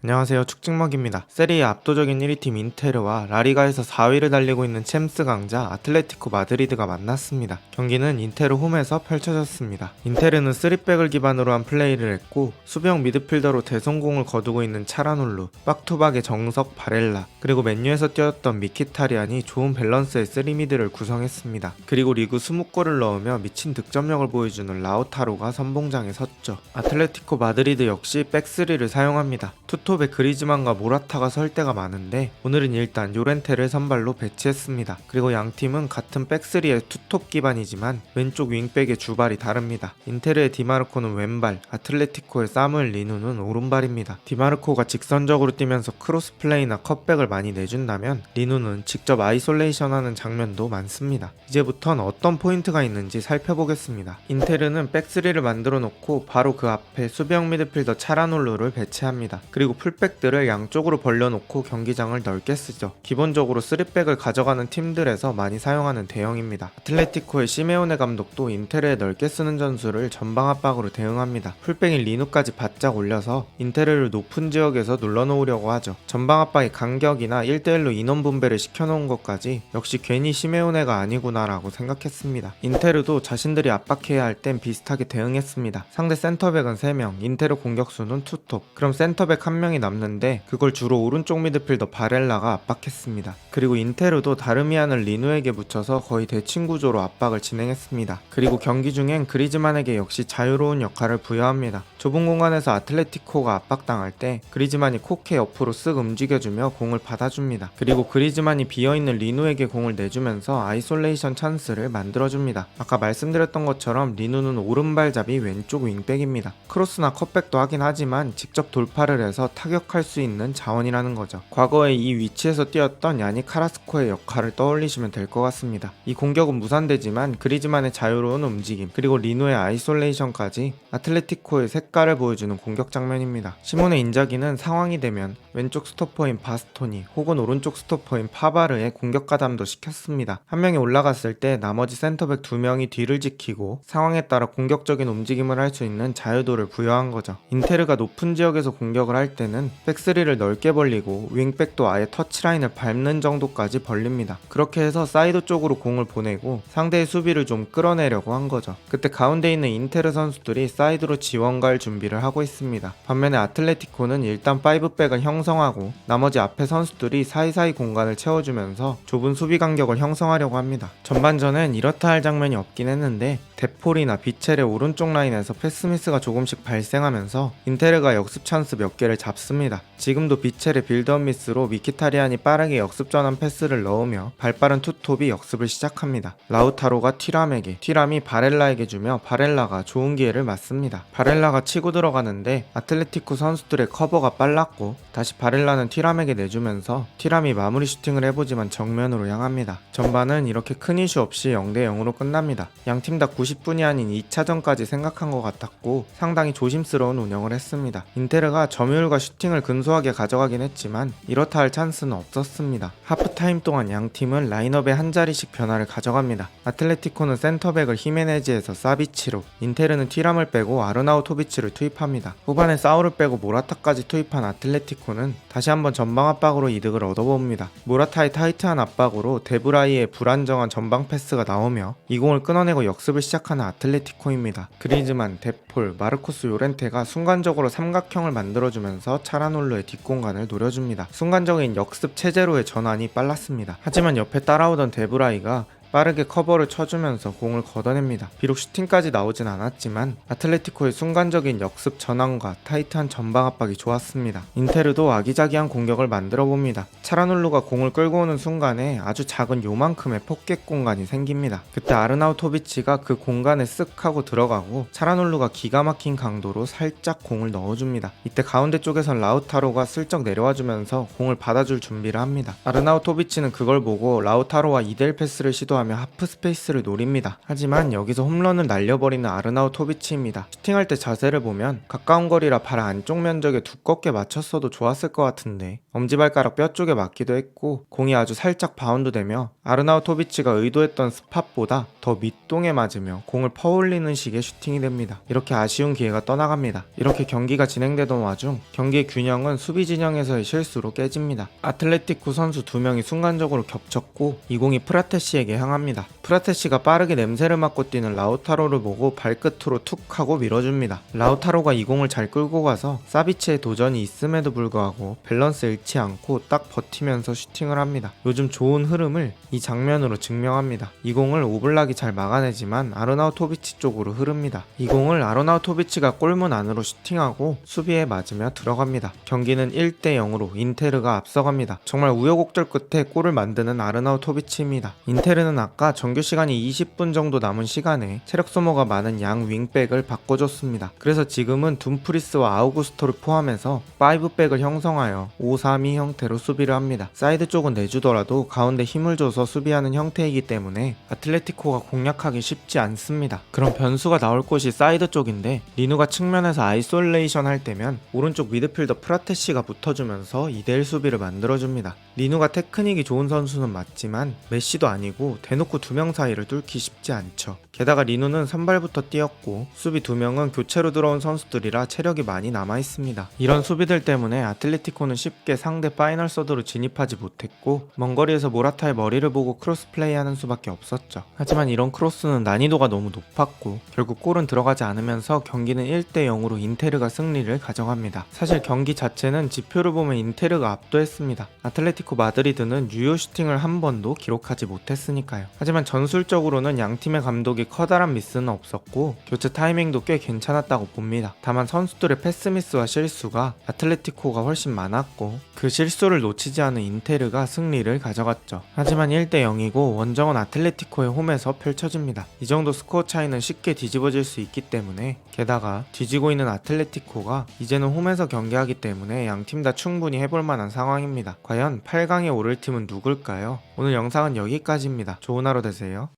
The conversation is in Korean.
안녕하세요, 축직먹입니다. 세리에 압도적인 1위팀 인테르와 라리가에서 4위를 달리고 있는 챔스 강자 아틀레티코 마드리드가 만났습니다. 경기는 인테르 홈에서 펼쳐졌습니다. 인테르는 3백을 기반으로 한 플레이를 했고 수비형 미드필더로 대성공을 거두고 있는 차라놀루, 빡투박의 정석 바렐라, 그리고 맨유에서 뛰었던 미키타리안이 좋은 밸런스의 3미드를 구성했습니다. 그리고 리그 20골을 넣으며 미친 득점력을 보여주는 라우타로가 선봉장에 섰죠. 아틀레티코 마드리드 역시 백3를 사용합니다. 투톱에 그리즈만과 모라타가 설 때가 많은데 오늘은 일단 요렌테를 선발로 배치했습니다. 그리고 양팀은 같은 백3의 투톱 기반이지만 왼쪽 윙백의 주발이 다릅니다. 인테르의 디마르코는 왼발, 아틀레티코의 사무엘 리누는 오른발입니다. 디마르코가 직선적으로 뛰면서 크로스 플레이나 컷백을 많이 내준다면 리누는 직접 아이솔레이션하는 장면도 많습니다. 이제부턴 어떤 포인트가 있는지 살펴보겠습니다. 인테르는 백3를 만들어 놓고 바로 그 앞에 수비형 미드필더 차라놀루를 배치합니다. 그리고 풀백들을 양쪽으로 벌려놓고 경기장을 넓게 쓰죠. 기본적으로 3백을 가져가는 팀들에서 많이 사용하는 대형입니다. 아틀레티코의 시메오네 감독도 인테르에 넓게 쓰는 전술을 전방 압박으로 대응합니다. 풀백인 리누까지 바짝 올려서 인테르를 높은 지역에서 눌러놓으려고 하죠. 전방 압박의 간격이나 1대1로 인원 분배를 시켜놓은 것까지 역시 괜히 시메오네가 아니구나라고 생각했습니다. 인테르도 자신들이 압박해야 할 땐 비슷하게 대응했습니다. 상대 센터백은 3명, 인테르 공격수는 투톱. 그럼 센터백 1명이 남는데 그걸 주로 오른쪽 미드필더 바렐라가 압박했습니다. 그리고 인테르도 다름이 아닌 리누에게 붙여서 거의 대칭 구조로 압박을 진행했습니다. 그리고 경기 중엔 그리즈만에게 역시 자유로운 역할을 부여합니다. 좁은 공간에서 아틀레티코가 압박당할 때 그리즈만이 코케 옆으로 쓱 움직여주며 공을 받아줍니다. 그리고 그리즈만이 비어있는 리누에게 공을 내주면서 아이솔레이션 찬스를 만들어줍니다. 아까 말씀드렸던 것처럼 리누는 오른발잡이 왼쪽 윙백입니다. 크로스나 컷백도 하긴 하지만 직접 돌파를 해서 타격할 수 있는 자원이라는 거죠. 과거에 이 위치에서 뛰었던 야니 카라스코의 역할을 떠올리시면 될 것 같습니다. 이 공격은 무산되지만 그리즈만의 자유로운 움직임 그리고 리누의 아이솔레이션까지 아틀레티코의 색깔을 보여주는 공격 장면입니다. 시몬의 인자기는 상황이 되면 왼쪽 스토퍼인 바스토니 혹은 오른쪽 스토퍼인 파바르의 공격 가담도 시켰습니다. 한 명이 올라갔을 때 나머지 센터백 2명이 뒤를 지키고 상황에 따라 공격적인 움직임을 할 수 있는 자유도를 부여한 거죠. 인테르가 높은 지역에서 공격을 할 때는 백3를 넓게 벌리고 윙백도 아예 터치라인을 밟는 정도까지 벌립니다. 그렇게 해서 사이드 쪽으로 공을 보내고 상대의 수비를 좀 끌어내려고 한 거죠. 그때 가운데 있는 인테르 선수들이 사이드로 지원 갈 준비를 하고 있습니다. 반면에 아틀레티코는 일단 5백을 형성하고 나머지 앞에 선수들이 사이사이 공간을 채워주면서 좁은 수비 간격을 형성하려고 합니다. 전반전엔 이렇다 할 장면이 없긴 했는데 데폴이나 비첼의 오른쪽 라인에서 패스미스가 조금씩 발생하면서 인테르가 역습 찬스 몇 개를 잡습니다. 지금도 비첼의 빌드업 미스로 미키타리안이 빠르게 역습 전환 패스를 넣으며 발빠른 투톱이 역습을 시작합니다. 라우타로가 튀람에게, 튀람이 바렐라에게 주며 바렐라가 좋은 기회를 맞습니다. 바렐라가 치고 들어가는데 아틀레티코 선수들의 커버가 빨랐고 다시 바렐라는 튀람에게 내주면서 튀람이 마무리 슈팅을 해보지만 정면으로 향합니다. 전반은 이렇게 큰 이슈 없이 0대0으로 끝납니다. 양팀 다 90분이 아닌 2차전까지 생각한 것 같았고 상당히 조심스러운 운영을 했습니다. 인테르가 점유율과 슈팅을 근소하게 가져가긴 했지만 이렇다 할 찬스는 없었습니다. 하프타임 동안 양팀은 라인업에 한 자리씩 변화를 가져갑니다. 아틀레티코는 센터백을 히메네즈에서 사비치로, 인테르는 튀람을 빼고 아르나우토비치를 투입합니다. 후반에 사우를 빼고 모라타까지 투입한 아틀레티코는 다시 한번 전방 압박으로 이득을 얻어봅니다. 모라타의 타이트한 압박으로 데브라이의 불안정한 전방 패스가 나오며 이 공을 끊어내고 역습을 시작하는 아틀레티코입니다. 그리즈만, 데폴, 마르코스 요렌테가 순간적으로 삼각형을 만들어주면서 차라놀루의 뒷공간을 노려줍니다. 순간적인 역습 체제로의 전환이 빨랐습니다. 하지만 옆에 따라오던 데브라이가 빠르게 커버를 쳐주면서 공을 걷어냅니다. 비록 슈팅까지 나오진 않았지만 아틀레티코의 순간적인 역습 전환과 타이트한 전방 압박이 좋았습니다. 인테르도 아기자기한 공격을 만들어봅니다. 차라놀루가 공을 끌고 오는 순간에 아주 작은 요만큼의 포켓 공간이 생깁니다. 그때 아르나우토비치가 그 공간에 쓱 하고 들어가고 차라놀루가 기가 막힌 강도로 살짝 공을 넣어줍니다. 이때 가운데 쪽에선 라우타로가 슬쩍 내려와주면서 공을 받아줄 준비를 합니다. 아르나우토비치는 그걸 보고 라우타로와 2대1 패스를 시도하며 하며 하프 스페이스를 노립니다. 하지만 여기서 홈런을 날려버리는 아르나우토비치입니다. 슈팅할 때 자세를 보면 가까운 거리라 발 안쪽 면적에 두껍게 맞췄어도 좋았을 것 같은데 엄지발가락 뼈 쪽에 맞기도 했고 공이 아주 살짝 바운드되며 아르나우토비치가 의도했던 스팟보다 더 밑동에 맞으며 공을 퍼올리는 식의 슈팅이 됩니다. 이렇게 아쉬운 기회가 떠나갑니다. 이렇게 경기가 진행되던 와중 경기의 균형은 수비 진영에서의 실수로 깨집니다. 아틀레티코 선수 2명이 순간적으로 겹쳤고 이 공이 프라테시에게 향합니다. 프라테시가 빠르게 냄새를 맡고 뛰는 라우타로를 보고 발끝으로 툭 하고 밀어줍니다. 라우타로가 이 공을 잘 끌고 가서 사비치의 도전이 있음에도 불구하고 밸런스 잃지 않고 딱 버티면서 슈팅을 합니다. 요즘 좋은 흐름을 이 장면으로 증명합니다. 이 공을 오블락이 잘 막아내지만 아르나우토비치 쪽으로 흐릅니다. 이 공을 아르나우토비치가 골문 안으로 슈팅하고 수비에 맞으며 들어갑니다. 경기는 1대0으로 인테르가 앞서갑니다. 정말 우여곡절 끝에 골을 만드는 아르나우토비치입니다. 인테르는 아까 정규 시간이 20분 정도 남은 시간에 체력 소모가 많은 양 윙백을 바꿔줬습니다. 그래서 지금은 둠프리스와 아우구스토를 포함해서 5백을 형성하여 5-3-2 형태로 수비를 합니다. 사이드 쪽은 내주더라도 가운데 힘을 줘서 수비하는 형태이기 때문에 아틀레티코가 공략하기 쉽지 않습니다. 그럼 변수가 나올 곳이 사이드 쪽인데 리누가 측면에서 아이솔레이션 할 때면 오른쪽 미드필더 프라테시가 붙어주면서 2대1 수비를 만들어줍니다. 리누가 테크닉이 좋은 선수는 맞지만 메시도 아니고 대놓고 2명 사이를 뚫기 쉽지 않죠. 게다가 리누는 선발부터 뛰었고 수비 2명은 교체로 들어온 선수들이라 체력이 많이 남아있습니다. 이런 수비들 때문에 아틀레티코는 쉽게 상대 파이널 서드로 진입하지 못했고 먼 거리에서 모라타의 머리를 보고 크로스 플레이하는 수밖에 없었죠. 하지만 이런 크로스는 난이도가 너무 높았고 결국 골은 들어가지 않으면서 경기는 1대0으로 인테르가 승리를 가져갑니다. 사실 경기 자체는 지표를 보면 인테르가 압도했습니다. 아틀레티코 마드리드는 유효 슈팅을 한 번도 기록하지 못했으니까요. 하지만 전술적으로는 양팀의 감독이 커다란 미스는 없었고 교체 타이밍도 꽤 괜찮았다고 봅니다. 다만 선수들의 패스 미스와 실수가 아틀레티코가 훨씬 많았고 그 실수를 놓치지 않은 인테르가 승리를 가져갔죠. 하지만 1대0이고 원정은 아틀레티코의 홈에서 펼쳐집니다. 이 정도 스코어 차이는 쉽게 뒤집어질 수 있기 때문에 게다가 뒤지고 있는 아틀레티코가 이제는 홈에서 경기하기 때문에 양팀 다 충분히 해볼 만한 상황입니다. 과연 8강에 오를 팀은 누굴까요? 오늘 영상은 여기까지입니다. 좋은 하루 되세요.